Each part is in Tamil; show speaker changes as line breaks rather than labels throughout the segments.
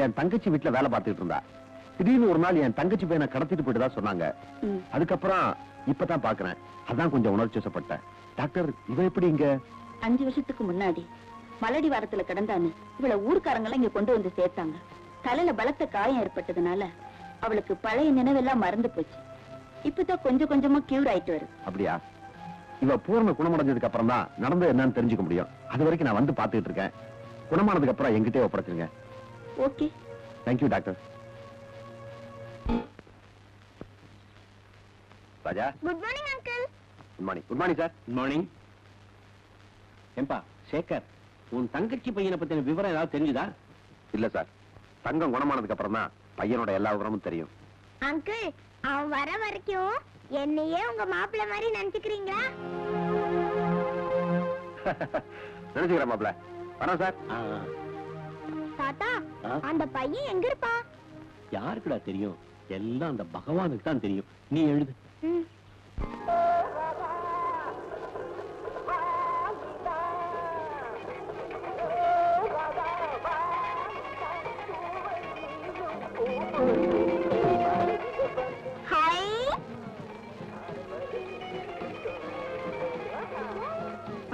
என் தங்கச்சி வீட்டுல வேலை பார்த்துட்டு இருந்தா. திடீர்னு ஒரு நாள் என் தங்கச்சி பையனை கடத்திட்டு போயிட்டுதா சொன்னாங்க. அதுக்கப்புறம் இப்பதான் பாக்குறேன். அதான் கொஞ்சம் உணர்ச்சி வசப்பட்டேன். டாக்டர், இவ எப்படி இங்க?
5 வருஷத்துக்கு முன்னாடி மலடி வாரத்துல கிடந்தான்னு இவளை ஊர்க்காரங்க இங்க கொண்டு வந்து சேர்த்தாங்க. தலையில பலத்த காயம் ஏற்பட்டதுனால அவளுக்கு பழைய நினைவெல்லாம் மறந்து போச்சு. இப்பதான் கொஞ்சம் கொஞ்சமா கியூர் ஆயிட்டு வருது.
அப்படியா? இவ பூர்ண குணமடைஞ்சதுக்கு அப்புறம் தான் நடந்தது என்னன்னு தெரிஞ்சுக்க முடியும். அது வரைக்கும் நான் வந்து பாத்துக்கிட்டு இருக்கேன். குணமானதுக்கு அப்புறம் என்கிட்டே ஒப்படைச்சிருங்க.
Okay.
Thank you doctor. Raja.
Good morning uncle.
Good morning. Good morning sir.
Good morning. ஏம்பா சேகர், உன் தங்கச்சி பையனை பத்தின விவரம் ஏதாவது தெரிஞ்சுதா?
இல்ல சார், தங்கம் குணமானதுக்கு அப்புறம் தான் பையனோட எல்லா விவரமும் தெரியும்.
அங்கிள், அவன் வர வரைக்கும் என்னையே உங்க மாப்பிள்ளை மாதிரி நினைச்சுக்கிறீங்களா?
நினைச்சுக்கிறேன் மாப்பிள்ள. வரேன் சார்.
தாத்தா, அந்த பையன் எங்க இருப்பா?
யாருக்குடா தெரியும்? எல்லாம் அந்த பகவானுக்கு தான் தெரியும். நீ எழுது.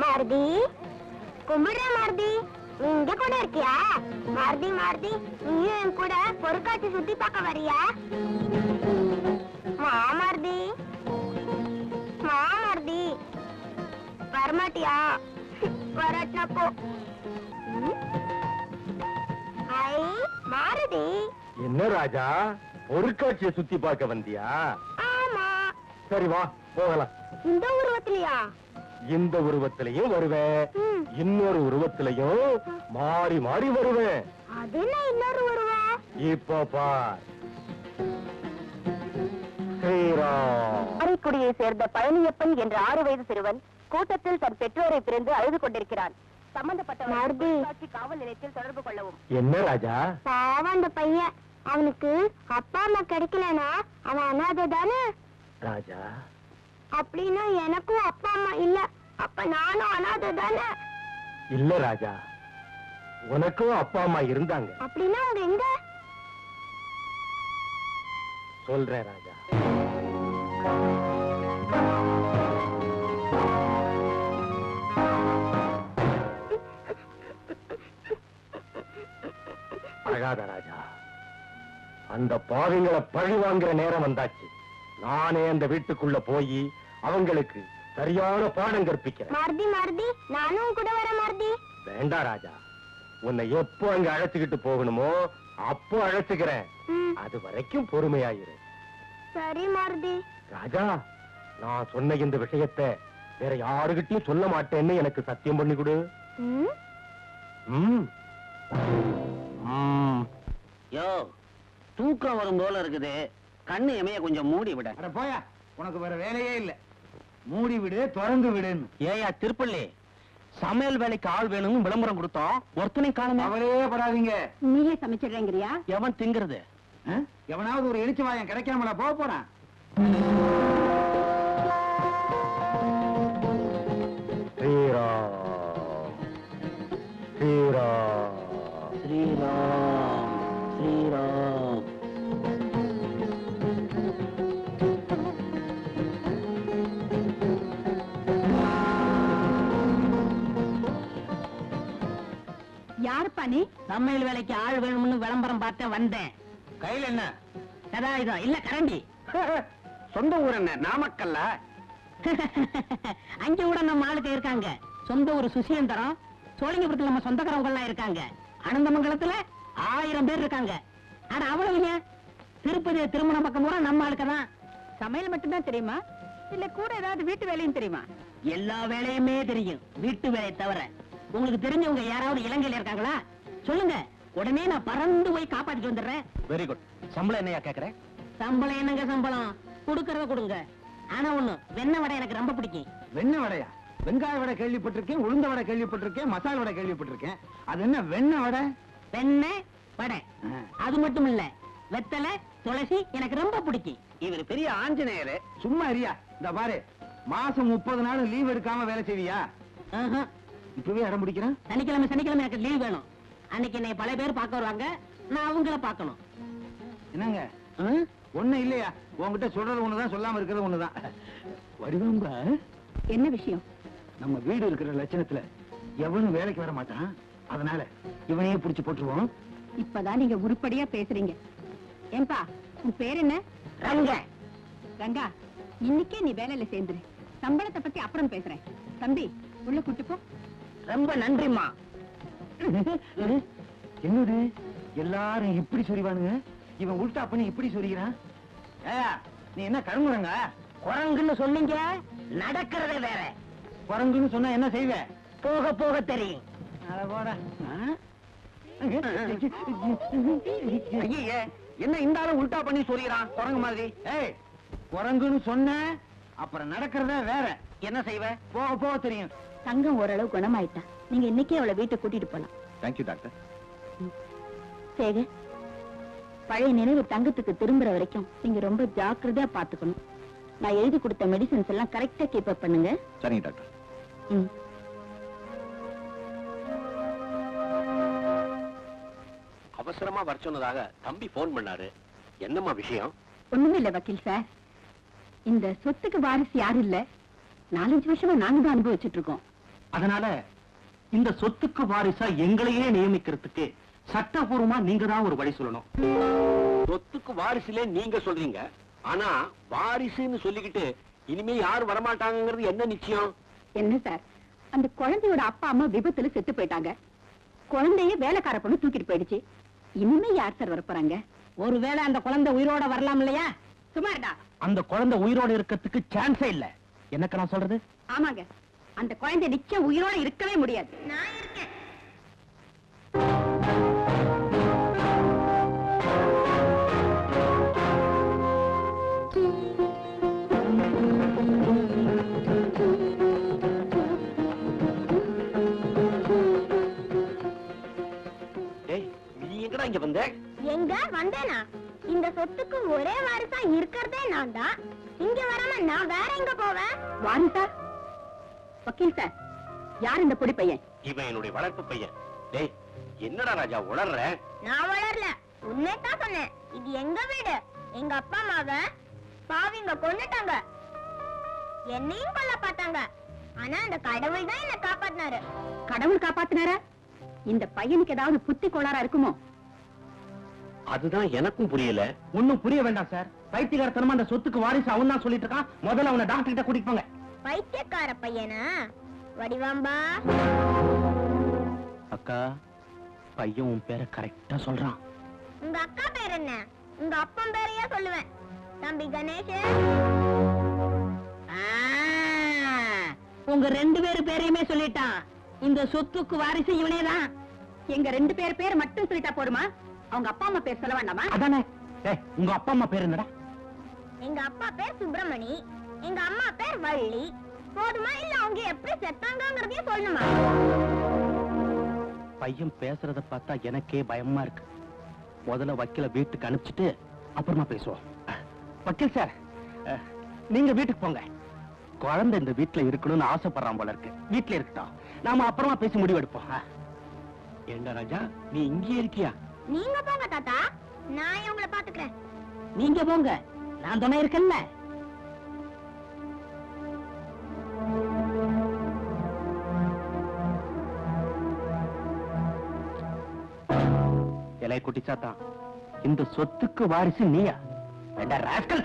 மாருதி, கும்பிடுற மாருதி, நீ இங்க கூட இருக்கியா? மாருதி மாருதி, நீயும் என் கூட பொருட்காட்சி சுத்தி பார்க்க வரியா? மாருதி, மாருதி, வரமாட்டியா? வரட்டா போ. ஹாய் மாருதி.
என்ன ராஜா, பொருட்காட்சியை சுத்தி பார்க்க வந்தியா?
ஆமா.
சரி வா போகலாம்.
இந்த உருவத்திலையா?
இந்த உருவத்திலையும் வருவேன், இன்னொரு உருவத்திலையும் மாறி மாறி வருவேன்.
அது என்ன இன்னொரு உருவம்?
இப்போ பார். ஸ்ரீராம்.
காரைக்குடியை சேர்ந்த பழனியப்பன் என்ற 6 வயது சிறுவன் கூட்டத்தில் தன் பெற்றோரை பிரிந்து அழுது கொண்டிருக்கிறான். சம்பந்தப்பட்ட காவல் நிலையத்தில் தொடர்பு கொள்ளவும்.
என்ன ராஜா?
பாவம் அந்த பையன். அவனுக்கு அப்பா அம்மா கிடைக்கலனா அவன் அனாதை தானே?
ராஜா,
அப்படின்னா எனக்கும் அப்பா அம்மா இல்ல, அப்ப நானும் அனாதை தானே?
இல்ல ராஜா, உனக்கும் அப்பா அம்மா இருந்தாங்க.
அப்படின்னா அவங்க எங்க?
சொல்றேன் ராஜா. அழாத ராஜா, அந்த பாவிங்களை பழி வாங்குற நேரம் வந்தாச்சு. நானே அந்த வீட்டுக்குள்ள போய் அவங்களுக்கு சரியான பாடம் கற்பிக்கிறேன்.
மாருதி மாருதி, நானும் கூட வர மாருதி.
வேண்டாம் ராஜா, உன்னை எப்போ அங்க அழைச்சுக்கிட்டு போகணுமோ அப்போ அழைச்சுக்கிறேன். அது வரைக்கும் பொறுமையாயிரு.
சரி மாருதி.
ராஜா, நான் சொன்ன இந்த விஷயத்தை வேற யாருகிட்டயும் சொல்ல மாட்டேன்னு எனக்கு சத்தியம் பண்ணி கொடு.
யோ, தூக்கம் வரும் போல இருக்குது. கண்ணு எமைய கொஞ்சம் மூடி விட.
அட போயா, உனக்கு வேற வேலையே இல்ல. மூடி விடு, திறந்து விடுன்னு.
ஏயா திருப்பள்ளி, சமையல் வேலைக்கு ஆள் வேணும்னு விளம்பரம் கொடுத்தோம், ஒருத்தனை காணுமே.
அவரே படாதீங்க.
நீயே சமைச்சிடுறேங்கிறியா?
எவன் திங்கிறது?
எவனாவது ஒரு எரிச்சு வாயம் கிடைக்காமல போக போறான்.
ஸ்ரீராம் ஸ்ரீராம்
ஸ்ரீராம் ஸ்ரீராம்.
யாருப்பா நீ?
சமையல் வேலைக்கு ஆள் வேணும்னு விளம்பரம் பார்த்த வந்தேன்.
கையில என்ன?
சதாயுதம் இல்ல, கரண்டி.
சொந்த ஊர் என்ன? நாமக்கல்ல?
அங்க கூட நம்ம ஆளுக்கு இருக்காங்க. சொந்த ஊர் சுசீந்திரம். சோழிங்கபுரத்துல நம்ம சொந்தக்காரங்க எல்லாம் இருக்காங்க. அனந்தமங்கலத்துல 1000 பேர் இருக்காங்க. ஆனா அவ்வளவுங்க. திருப்பதி திருமண பக்கம் கூட நம்ம ஆளுக்கு தான்.
சமையல் மட்டும்தான் தெரியுமா, இல்ல கூட ஏதாவது வீட்டு வேலையும் தெரியுமா?
எல்லா வேலையுமே தெரியும், வீட்டு வேலையை தவிர. உங்களுக்கு தெரிஞ்சவங்க யாராவது இலங்கையில இருக்காங்களா? சொல்லுங்க, உடனே நான் பறந்து போய் காப்பாத்திட்டு வந்துடுறேன்.
Very good. சம்பளம் என்னையா கேக்குறேன்?
சம்பளம் என்னங்க சம்பளம், கொடுக்கறத கொடுங்க. ஆனா ஒண்ணு, வெண்ணெய் வடை எனக்கு ரொம்ப பிடிக்கும்.
வெண்ணெய் வடையா? வெங்காய வடை கேள்விப்பட்டிருக்கேன், உளுந்த வடை கேள்விப்பட்டிருக்கேன், மசாலா வடை கேள்விப்பட்டிருக்கேன். அது என்ன வெண்ணெய் வடை?
வெண்ணெய் வடை. அது மட்டும் இல்ல, வெத்தலை துளசி எனக்கு ரொம்ப பிடிக்கும்.
இவர் பெரிய ஆஞ்சநேயரு. சும்மா இருயா. இந்த பாரு, மாசம் 30 நாள் லீவ் எடுக்காம வேலை செய்வியா?
ஆஹா.
இப்பவே இடம் பிடிக்கிறேன்.
சனிக்கிழமை எனக்கு லீவ் வேணும். அன்னைக்கு என்னை பல பேர் பார்க்க வருவாங்க. நான் அவங்கள பார்க்கணும்.
என்னங்க ஒண்ணு இல்லையா? உங்ககிட்ட சொல்றது ஒண்ணுதான், சொல்லாம இருக்கிறது ஒண்ணுதான். வடிவம்பா,
என்ன விஷயம்?
நம்ம வீடு இருக்கிற லட்சணத்துல எவனும் வேலைக்கு வர மாட்டான். அதனால இவனையே புடிச்சு போட்டுருவோம்.
இப்பதான் நீங்க உருப்படியா பேசுறீங்க. ஏன்பா, உன் பேர் என்ன?
ரங்க.
ரங்கா, இன்னைக்கே நீ வேலையில சேர்ந்துரு. சம்பளத்தை பத்தி அப்புறம் பேசுறேன். தம்பி, உள்ள கூட்டு போ.
ரொம்ப நன்றிம்மா.
என்னது எல்லாரும் இப்படி சொல்லிவானுங்க, இவன் உல்டா பண்ணி இப்படி சொல்லிக்கிறான். நீ என்ன கருங்குறங்க?
குரங்குன்னு சொன்னீங்க, நடக்கிறதே வேற.
குரங்குன்னு சொன்னா என்ன செய்வ?
போக போக தெரியும்.
அட போடா. ஐயே, என்ன இந்த ஆளு உல்டா பண்ணி சொல்லிக்கிறான் குரங்கு மாதிரி? ஏய், குரங்குன்னு சொன்ன அப்புறம் நடக்கிறதே வேற. என்ன செய்வ? போக போக தெரியும்.
தங்கம் ஓரளவு குணமாயிட்டா. நீங்க இன்னைக்கே அவளை வீட்டுக்கு கூட்டிட்டு போலாம்.
Thank you doctor.
சேகர், பழைய நினைவு தங்கத்துக்கு திரும்புற வரைக்கும் நீங்க ரொம்ப ஜாக்கிரதையா பாத்துக்கணும். நான் எழுதி கொடுத்த மெடிசன்ஸ் எல்லாம் கரெக்டா கீப் அப் பண்ணுங்க.
சரிங்க டாக்டர்.
ம்.
அவசரமா வர சொன்னதாக தம்பி போன் பண்ணாரு. என்னம்மா விஷயம்?
ஒண்ணுமே இல்ல வக்கீல் சார். இந்த சொத்துக்கு வாரிசு யாரும் இல்ல. 4-5 வருஷமா நாங்க தான் அனுபவிச்சுட்டு இருக்கோம்.
அதனால இந்த சொத்துக்கு வாரிசா எங்களையே நியமிக்கிறதுக்கு சட்டபூர்வமா நீங்க தான் ஒரு வழி சொல்லணும்.
சொத்துக்கு வாரிசுலே நீங்க சொல்றீங்க, ஆனா வாரிசுன்னு சொல்லிக்கிட்டு இனிமே யாரும் வரமாட்டாங்கிறது என்ன நிச்சயம்?
என்ன சார், அந்த குழந்தையோட அப்பா அம்மா விபத்துல செத்து போயிட்டாங்க. குழந்தைய வேலைக்கார பொண்ணு தூக்கிட்டு போயிடுச்சு. இனிமே யார் சார் வரப்போறாங்க?
ஒருவேளை அந்த குழந்தை உயிரோட வரலாம் இல்லையா?
சுமார்டா.
அந்த குழந்தை உயிரோட இருக்கிறதுக்கு சான்ஸே இல்ல. எனக்கு நான் சொல்றது?
ஆமாங்க, அந்த குழந்தை நிச்சயம் உயிரோட இருக்கவே முடியாது.
நான் இருக்கேன்.
நீ எங்கடா இங்க வந்த?
எங்க வந்தேனா? இந்த சொத்துக்கு ஒரே வாரிசா இருக்கிறதே நான் தான். இங்க வராம நான் வேற எங்க போவேன்?
வாரிசா? வக்கீல் சார், யார் இந்த பொடி பையன்?
இவன் என்னுடைய வளர்ப்பு பையன். டேய், என்னடா ராஜா உளர்ற?
நான் வளரல, உண்மை தான் சொன்னேன். இது எங்க வீடு. எங்க அப்பா அம்மாவ பாவிங்க கொன்னுட்டாங்க. என்னையும் கொல்ல பார்த்தாங்க. ஆனா அந்த கடவுள் தான் என்ன காப்பாத்தினாரு.
கடவுள் காப்பாத்தினாரா? இந்த பையனுக்கு ஏதாவது புத்தி கோளாறா இருக்குமோ?
அதுதான் எனக்கும் புரியல.
ஒண்ணும் புரிய வேண்டாம் சார். பைத்தியக்காரத்தனமா அந்த சொத்துக்கு வாரிசு அவன் தான் சொல்லிட்டு இருக்கான். முதல்ல அவனை டாக்டர் கிட்ட கூட்டிட்டு போங்க.
பைத்தியக்கார பையனா? வடிவாம்பா,
அக்கா, பையன் உன் பேரை கரெக்டா சொல்றான்.
உங்க அக்கா பேர் என்ன? உங்க அப்பன் பேரையா சொல்லுவேன். தம்பி கணேஷ்.
உங்க 2 பேரு பேரையுமே சொல்லிட்டான். இந்த சொத்துக்கு வாரிசு இவனே தான்.
எங்க 2 பேர் மட்டும் சொல்லிட்டா போருமா? அவங்க அப்பா அம்மா பேர் சொல்ல வேண்டாமா?
அதானே. உங்க அப்பா அம்மா பேர் என்னடா?
எங்க அப்பா பேர் சுப்பிரமணி, எங்க அம்மா பேர் வள்ளி. போதுமா? இல்ல அவங்க எப்படி செத்தாங்கிறதையும் சொல்லணுமா?
பையன் பேசுறத பார்த்தா எனக்கே பயமா இருக்கு. முதல்ல வக்கீல வீட்டுக்கு அனுப்பிச்சிட்டு அப்புறமா பேசுவோம். வக்கீல் சார், நீங்க வீட்டுக்கு போங்க. குழந்தை இந்த வீட்டுல இருக்கணும்னு ஆசைப்படுறான் போல இருக்கு. வீட்டுல இருக்கட்டும், நாம அப்புறமா பேசி முடிவெடுப்போம். ஏண்டா ராஜா, நீ இங்கே இருக்கியா?
நீங்க போங்க தாத்தா, நான் இவங்கள பாத்துக்கிறேன்.
நீங்க போங்க, நான் துணை இருக்கேன்ல.
இலை குட்டி சாத்தா, இந்த சொத்துக்கு வாரிசு நீயா? வேண்டா ராஸ்கல்.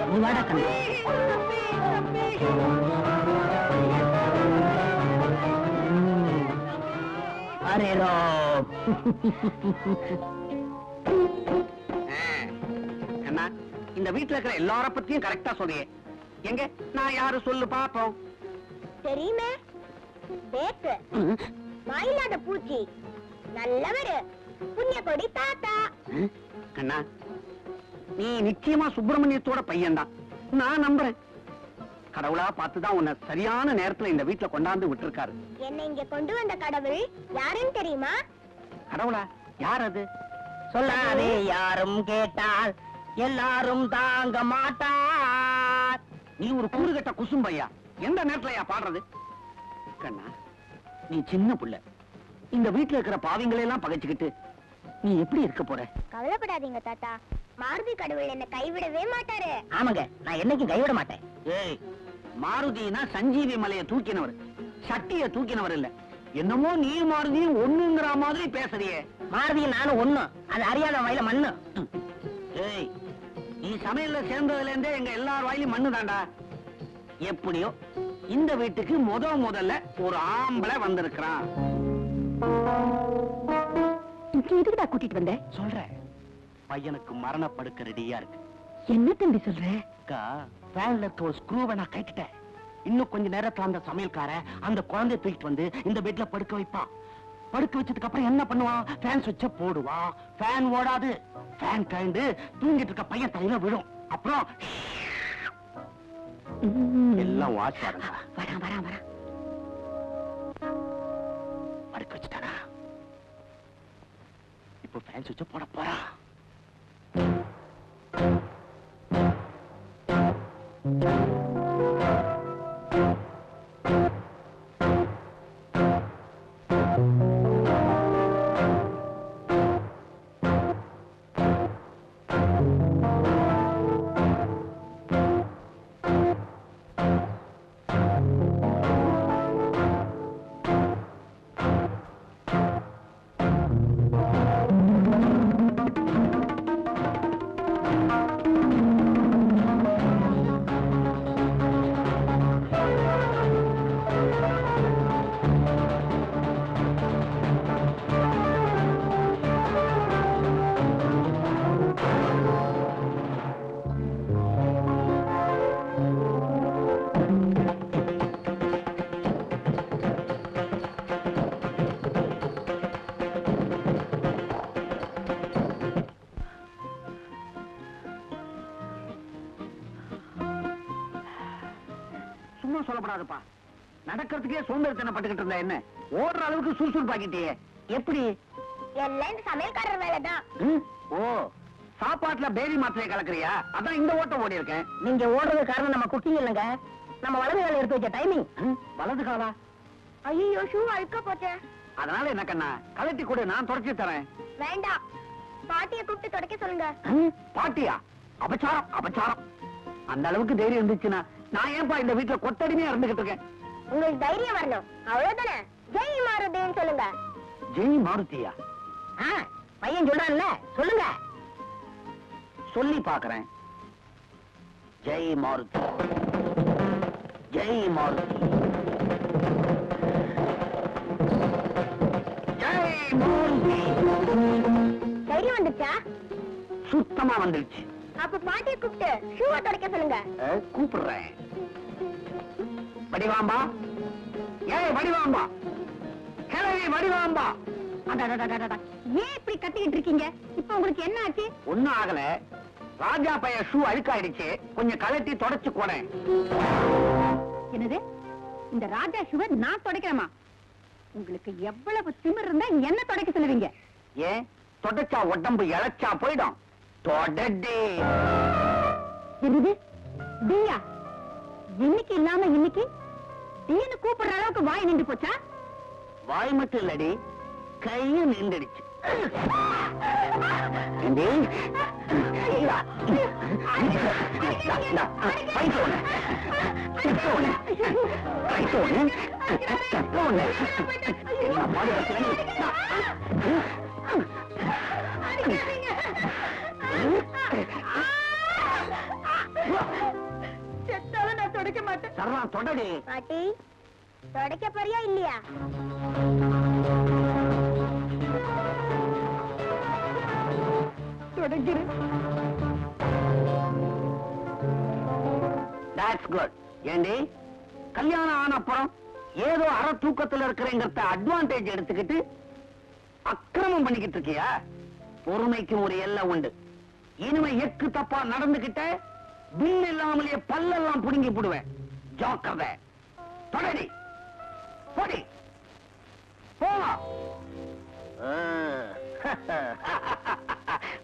நீ வாடா கண்ணு. அரேரோ.
என்ன இந்த வீட்டுல இருக்கிற எல்லார பத்தியும் கரெக்டா சொல்றீங்க. எங்க நான் யாரு சொல்லு பாப்போம்.
தெரியுமே, பேக்கு வாயில்லாத பூச்சி, நல்லவரு, புண்ணிய கொடி தாத்தா.
அண்ணா, நீ நிச்சயமா சுப்பிரமணியத்தோட பையன்தான். நான் நம்புறேன். கடவுளா பார்த்துதான் உன்னை சரியான நேரத்துல இந்த வீட்டுல கொண்டாந்து விட்டுருக்காரு.
என்னை இங்க கொண்டு வந்த கடவுள் யாருன்னு தெரியுமா?
கடவுளா? யார் அது?
சொல்லாதே யாரும் கேட்டால் எல்லாரும் தாங்க மாட்டார்.
நீ ஒரு கூறுகட்ட குசும்பையா, எந்த நேரத்துலயா பாடுறது? கண்ணா, நீ சின்ன புள்ள, இந்த வீட்டுல இருக்கிற பாவிங்களை எல்லாம் பகைச்சுக்கிட்டு நீ எப்படி இருக்க போற?
கவலைப்படாதீங்க தாத்தா, மாருதி கடவுள் என்ன கைவிடவே மாட்டாரு.
ஆமாங்க, நான் என்னைக்கும் கைவிட மாட்டேன்.
ஏய், மாருதினா சஞ்சீவி மலையை தூக்கினவர், சட்டிய தூக்கினவர் இல்ல. என்னமோ நீ மாருதியும் ஒண்ணுங்கிற மாதிரி பேசுறியே.
மாருதியும் நானும் ஒண்ணு, அது அறியாத வயல மண்ணு.
ஏய், நீ சமையல்ல சேர்ந்ததுல இருந்தே எங்க எல்லார் வாயிலும் மண்ணு தாண்டா. எப்படியோ இந்த வீட்டுக்கு முதல்ல ஒரு ஆம்பளை வந்திருக்கிறான்.
எதுக்குடா கூட்டிட்டு வந்த?
சொல்றேன், பையனுக்கு மரணப்படுக்க ரெடியா இருக்கு.
என்ன தம்பி சொல்ற?
அக்கா, ஃபேன்ல இருக்க ஒரு ஸ்க்ரூவை நான் கட்டிட்டேன். இன்னும் கொஞ்ச நேரத்துல அந்த சமையல்கார அந்த குழந்தைய தூக்கிட்டு வந்து இந்த பெட்ல படுக்க வைப்பான். படுக்க வச்சதுக்கு அப்புறம் என்ன பண்ணுவான்? ஃபேன் சுவிட்ச போடுவான். ஃபேன் ஓடாது. ஃபேன் கழண்டு தூங்கிட்டு இருக்க பையன் தலையில விழும். அப்புறம் எல்லாம் வாட்ச் பாருங்க.
வரா
படுக்க வச்சுட்டானா? இப்போ ஃபேன் சுவிட்ச போட போறா.
சும்மா சொல்லப்படாதுப்பா. நடக்கிறதுக்கே சோம்பேறித்தனம் பட்டுக்கிட்டு இருந்தா என்ன? ஓடுற அளவுக்கு சுறுசுறுப்பாக்கிட்டியே. எப்படி?
எல்லாம் இந்த சமையல்காரர் வேலைதான்.
ஓ, சாப்பாட்டுல பேரி மாத்திரையை கலக்குறியா? அதான் இந்த ஓட்டம் ஓடி இருக்கேன்.
நீங்க ஓடுறது காரணம் நம்ம குக்கிங் இல்லைங்க, நம்ம வலது கால எடுத்து வச்ச டைமிங்.
வலது காலா?
ஐயோ, ஷூ அழுக்க போச்சே.
அதனால என்ன கண்ணா, கலட்டி கொடு, நான் தொடச்சி தரேன்.
வேண்டாம், பாட்டியை கூப்பிட்டு துடைக்க சொல்லுங்க.
பாட்டியா? அபச்சாரம் அபச்சாரம். அந்த அளவுக்கு தைரியம் இருந்துச்சுன்னா நான் ஏன்பா இந்த வீட்டுல கொத்தடிமையா இருந்துகிட்டு இருக்கேன்?
உங்களுக்கு தைரியம் வரணும், அவ்வளவுதானே. ஜெய் மாருதின்னு சொல்லுங்க.
ஜெய் மாருதியா?
பையன் சொல்றான்ல, சொல்லுங்க.
சொல்லி பாக்குறேன். ஜெய் மாருதி, ஜெய் மாருதி, ஜெய் மாருதி.
தைரியம் வந்துச்சா?
சுத்தமா வந்துடுச்சு.
அப்ப பாட்டியை கூப்பிட்டு ஷூவை துடைக்க சொல்லுங்க.
கூப்பிடுறேன். வடிவாம்பா, ஏய் வடிவாம்பா, கிழவி வடிவாம்பா.
ஏன் இப்படி கத்திக்கிட்டு இருக்கீங்க? இப்ப உங்களுக்கு என்ன ஆச்சு?
ஒண்ணும் ஆகல, ராஜா பைய ஷூ அழுக்காயிடுச்சு, கொஞ்சம் கலட்டி தொடச்சு போனேன்.
என்னது? இந்த ராஜா ஷூவை நான் துடைக்கிறேமா? உங்களுக்கு எவ்வளவு திமிர் இருந்தா என்ன துடைக்க சொல்லுவீங்க?
ஏன் தொடச்சா உடம்பு இழைச்சா போயிடும். தொடடே.
என்னது? தீயா? இன்னைக்கு இல்லாம இன்னைக்கு தீன்னு கூப்பிடுற அளவுக்கு வாய் நின்று போச்சா?
வாய் மட்டும் இல்லடி, கையும் நின்றுடுச்சு. ஏண்டி? இந்தா, இந்தா, பைசா ஒண்ணு, தட்டு ஒண்ணு, பைசா ஒண்ணு, தட்டு ஒண்ணு. என்ன பாடு பத்தில நீ?
செத்தாலும் நான் துடைக்க மாட்டேன்.
சரவா தொடடி.
பாட்டி, துடைக்க போறியா இல்லையா?
துடைக்கிறேன்.
That's good. ஏண்டி, கல்யாணம் ஆன அப்புறம் ஏதோ அரை தூக்கத்துல இருக்கிறேங்கிறத அட்வான்டேஜ் எடுத்துக்கிட்டு அக்கிரமம் பண்ணிக்கிட்டு இருக்கியா? பொறுமைக்கு ஒரு எல்லை உண்டு. இனிமே எக்கு தப்பா நடந்துகிட்ட பில் இல்லாமலேயே பல்லெல்லாம் புடுங்கி போடுவேன். ஜாக்கிரதை. தொடடி, போடி, போ.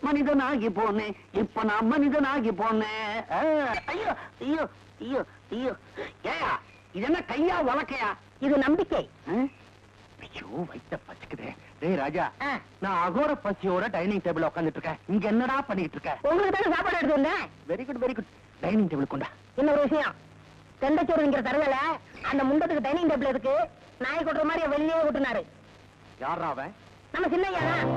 மனிதனாகி போனேன், இப்ப நான் மனிதனாகி போனேன். ஐயோ ஐயோ, ஐயோ ஐயோ ஏயா இது என்ன கையா உலக்கையா?
இது நம்பிக்கை.
ஐயோ வயித்த பச்சுக்குதே. டேய் ராஜா, நான் அகோர பசியோட டைனிங் டேபிள் உட்கார்ந்துட்டு இருக்கேன். இங்க என்னடா பண்ணிட்டு இருக்க?
உங்களுக்கு தானே சாப்பாடு எடுத்து வந்தேன்.
Very good very good. Dining table கொண்டா.
இன்னொரு விஷயம், தெண்டச்சோறுங்கிற தருவல அந்த முண்டத்துக்கு டைனிங் டேபிள் இருக்கு. நாய் கொட்டுற மாதிரி வெளியே கொட்டுனாரு.
யாரா அவன்?
நம்ம சின்னையா தான்.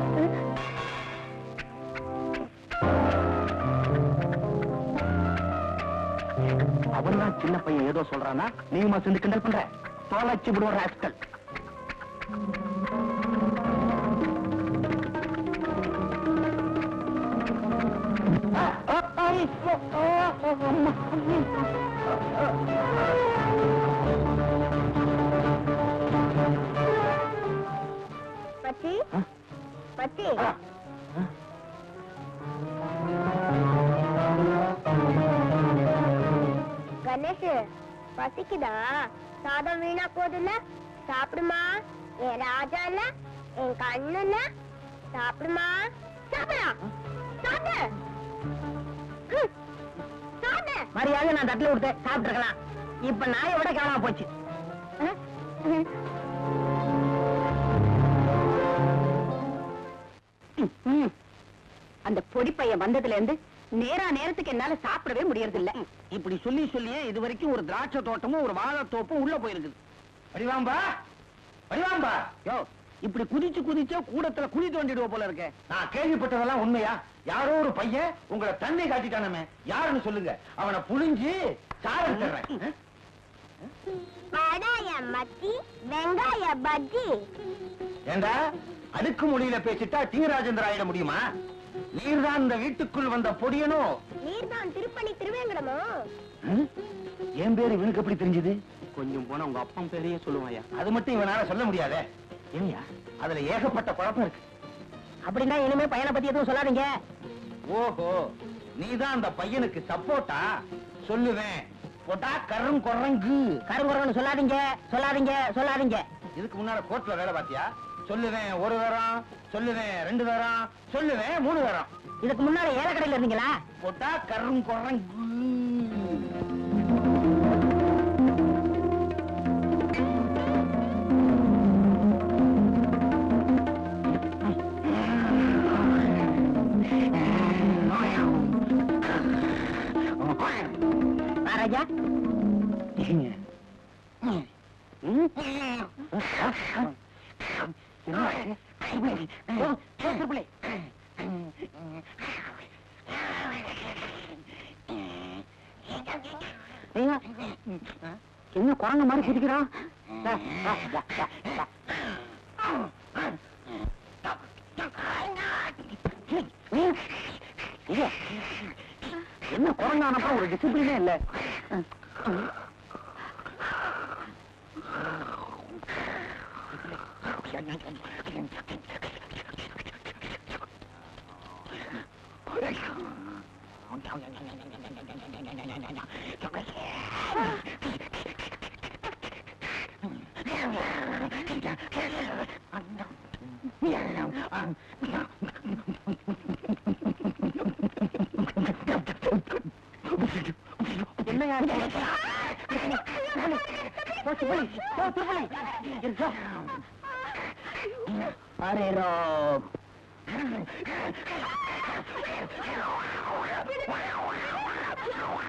அவன் தான் சின்ன பையன் ஏதோ சொல்றானா, நீமா சேர்ந்து கிண்டல் பண்ற? தோலைச்சு விடுவ ராஸ்கல்.
பச்சி பச்சி கணேஷ் பசிக்குதா? சாதம் வீணா போதுல்ல, சாப்பிடுமா. என் ராஜா இல்ல, என் கண்ணு இல்ல, சாப்பிடுமா. சாப்பிடா சாப்பிடு. சாப்பிடு.
மரியாதை நான் தட்டுல விட்டு சாப்பிட்டு இருக்கலாம். இப்ப நாயை விட காணாம போச்சு. அந்த பொடி பையன் வந்ததுல இருந்து நேரத்துக்கு என்னால சாப்பிடவே முடியறது இல்ல.
இப்படி சொல்லி சொல்லியே இது வரைக்கும் ஒரு திராட்சை தோட்டமும் ஒரு வாழைத்தோப்பும் உள்ள போயிருக்குது. வடிவாம்பா வடிவாம்பா, யோ இப்படி குதிச்சு குதிச்சா கூடத்துல குழி தோண்டிடுவ போல இருக்க.
நான் கேள்விப்பட்டதெல்லாம் உண்மையா? யாரோ ஒரு பையன் உங்களை தண்ணி காட்டிட்டானமே, யாருன்னு சொல்லுங்க. அவனை புழிஞ்சு சாரம் தர்றேன்.
வடாய மத்தி வெங்காய பஜ்ஜி.
ஏண்டா அடுக்கு மொழியில பேசிட்டா தீராஜேந்திர ஆயிட முடியுமா? நீர்தான் இந்த வீட்டுக்குள் வந்த பொடியனோ?
நீர்தான் திருப்பணி திருவேங்கடமோ?
என் பேரு இவனுக்கு எப்படி தெரிஞ்சது?
கொஞ்சம் போனா உங்க அப்பா பேரையே சொல்லுவாயா?
அது மட்டும் இவனால சொல்ல முடியாதே.
ஏயா
அதுல ஏகப்பட்ட குழப்பம் இருக்கு.
அப்படின்னா இனிமே பையனை பத்தி எதுவும் சொல்லாதீங்க.
ஓஹோ, நீதான் அந்த பையனுக்கு சப்போர்ட்டா? சொல்லுவேன் போட்டா கரும் குரங்கு.
கருங்குறன்னு சொல்லாதீங்க சொல்லாதீங்க சொல்லாதீங்க.
இதுக்கு முன்னால கோர்ட்ல வேலை பாத்தியா? சொல்லுவேன் ஒரு தரம், சொல்லுவேன் 2 தரம், சொல்லுவேன் 3 தரம்.
இதுக்கு முன்னால ஏலக்கடையில இருந்தீங்களா?
போட்டா கரும் குரங்கு.
ராஜா என்ன குரங்க மாதிரி குதிக்கிறான்?
என்ன குரங்கானப்ப ஒரு டிசிப்ளினே இல்ல.
அரே ராம்.